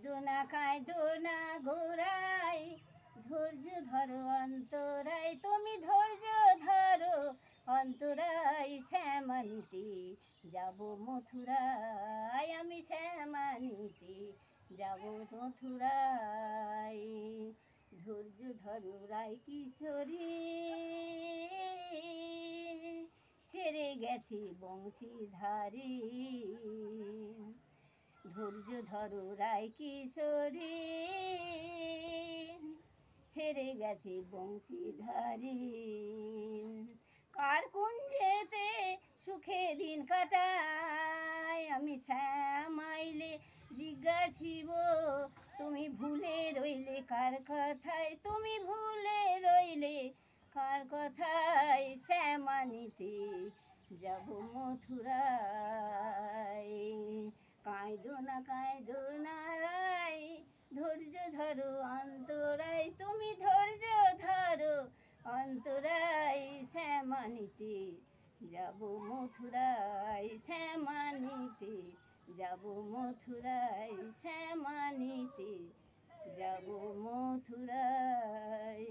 কাঁদো না গোড়াই, ধৈর্য ধরো অন্তরাই, তুমি ধৈর্য ধরো অন্তরাই। শ্যামানিতে যাব মথুরায়, আমি শ্যামানিতে যাব মথুরায়। ধৈর্য ধরো রায় কিশোরী, ছেড়ে গেছি বংশীধারী। ধৈর্য ধরো রায় কিশোরী, ছেড়ে গেছে বংশীধারী। কার কুঞ্জেতে সুখে দিন কাটাই, আমি শ্যামাইলে জিজ্ঞাসিব, তুমি ভুলে রইলে কার কথায়, তুমি ভুলে রইলে কার কথায়। শ্যামানিতে যাব মথুরায়। কাঁদো না রাই, ধৈর্য ধরো অন্তরাই, তুমি ধৈর্য ধরো অন্তরাই। শ্যামানিতে যাব মথুরায়, শ্যামানিতে যাব মথুরায়, শ্যামানিতে যাব মথুরায়।